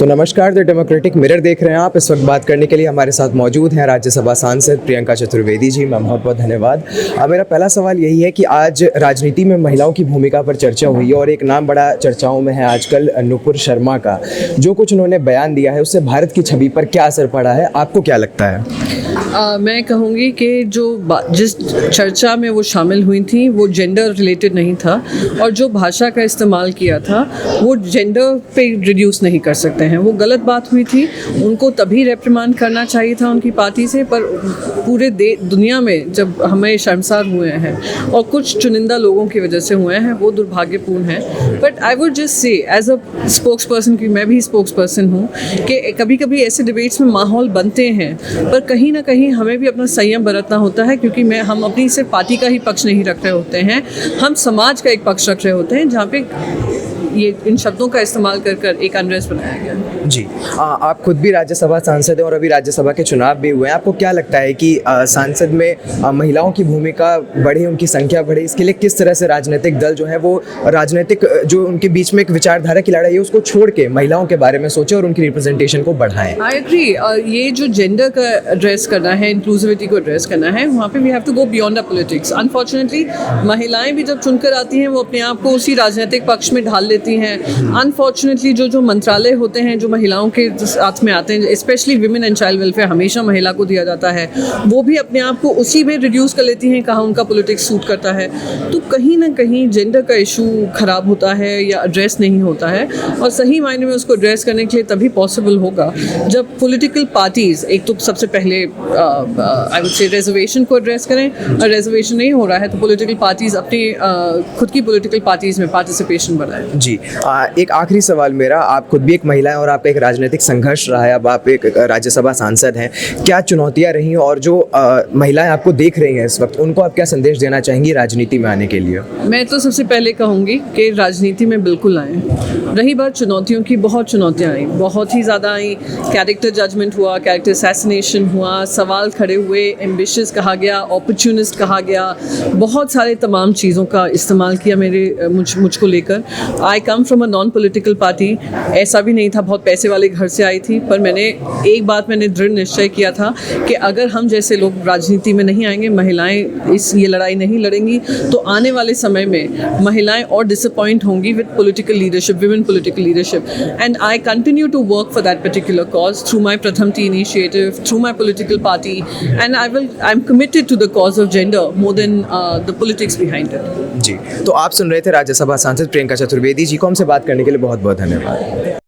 तो नमस्कार, the democratic mirror देख रहे हैं आप। इस वक्त बात करने के लिए हमारे साथ मौजूद हैं राज्यसभा सांसद प्रियंका चतुर्वेदी जी। मैम बहुत बहुत धन्यवाद। मेरा पहला सवाल यही है कि आज राजनीति में महिलाओं की भूमिका पर चर्चा हुई है और एक नाम बड़ा चर्चाओं में है आजकल नुपुर शर्मा का। जो कुछ उन्होंने बयान दिया है उससे भारत की छवि पर क्या असर पड़ा है, आपको क्या लगता है? मैं कहूँगी कि जिस चर्चा में वो शामिल हुई थी वो जेंडर रिलेटेड नहीं था, और जो भाषा का इस्तेमाल किया था वो जेंडर पे रिड्यूस नहीं कर सकते हैं। वो गलत बात हुई थी, उनको तभी रेप्रिमांड करना चाहिए था उनकी पार्टी से, पर पूरे दुनिया में जब हमें शर्मसार हुए हैं और कुछ चुनिंदा लोगों की वजह से हुए हैं, वो दुर्भाग्यपूर्ण है। But I would just say as a spokesperson, कि मैं भी स्पोक्स पर्सन हूँ, कि कभी कभी ऐसे डिबेट्स में माहौल बनते हैं, पर कहीं ना कहीं हमें भी अपना संयम बरतना होता है, क्योंकि हम अपनी सिर्फ पार्टी का ही पक्ष नहीं रख रहे होते हैं, हम समाज का एक पक्ष रख रहे होते हैं, जहाँ पे ये इन शब्दों का इस्तेमाल कर एक अनरेस्ट बनाया गया। जी, आप खुद भी राज्यसभा सांसद हैं और अभी राज्यसभा के चुनाव भी हुए हैं। आपको क्या लगता है कि सांसद में महिलाओं की भूमिका बढ़े, उनकी संख्या बढ़े, इसके लिए किस तरह से राजनीतिक दल जो है वो राजनीतिक जो उनके बीच में एक विचारधारा की लड़ाई है उसको छोड़ के महिलाओं के बारे में सोचे और उनकी रिप्रेजेंटेशन को बढ़ाएं? I agree. ये जो जेंडर का एड्रेस करना है, इंक्लूसिविटी को एड्रेस करना है, वहाँ पे we have to go beyond the politics. Unfortunately महिलाएं भी जब चुनकर आती हैं वो अपने आप को उसी राजनीतिक पक्ष में ढाल लेती हैं। अनफॉर्चुनेटली जो मंत्रालय होते हैं जो महिलाओं के साथ में आते हैं, specially women and child welfare हमेशा महिला को दिया जाता है, वो भी अपने आप को उसी में रिड्यूस कर लेती हैं, कहाँ उनका पॉलिटिक्स सूट करता है। तो कहीं ना कहीं जेंडर का इशू खराब होता है या एड्रेस नहीं होता है, और सही मायने में उसको एड्रेस करने के लिए तभी पॉसिबल होगा जब पॉलिटिकल पार्टीज एक तो सबसे पहले आई वुड से रिजर्वेशन को एड्रेस करें, और रिजर्वेशन नहीं हो रहा है तो पॉलिटिकल पार्टीज अपनी खुद की पॉलिटिकल पार्टीज में पार्टिसिपेशन बढ़ाएं। जी, एक आखिरी सवाल मेरा, आप खुद भी एक महिला हैं और आपका एक राजनीतिक संघर्ष रहा है, अब आप एक राज्यसभा सांसद हैं, क्या चुनौतियां रही और जो महिलाएं आपको देख रही हैं इस वक्त, उनको आप क्या संदेश देना चाहेंगी राजनीति में आने के लिए? मैं तो सबसे पहले कहूँगी कि राजनीति में बिल्कुल आएँ। रही बात चुनौतियों की, बहुत चुनौतियाँ आई, बहुत ही ज़्यादा आई। कैरेक्टर जजमेंट हुआ, कैरेक्टर असैसिनेशन हुआ, सवाल खड़े हुए, एम्बिशियस कहा गया, अपॉर्चुनिस्ट कहा गया, बहुत सारे तमाम चीज़ों का इस्तेमाल किया मुझको लेकर। I come from a non political party, ऐसा भी नहीं था बहुत पैसे वाले घर से आई थी, पर एक बात मैंने दृढ़ निश्चय किया था कि अगर हम जैसे लोग राजनीति में नहीं आएंगे, महिलाएं ये लड़ाई नहीं लड़ेंगी, तो आने वाले समय में महिलाएं और डिसअपॉइंट होंगी with political leadership, women political leadership. And I continue to work for that particular cause through my Pratham T initiative, through my political party, and I am committed to the cause of gender more than the politics behind it. जी, तो आप सुन रहे थे राज्यसभा सांसद प्रियंका चतुर्वेदी जी को। हमसे बात करने के लिए बहुत बहुत धन्यवाद।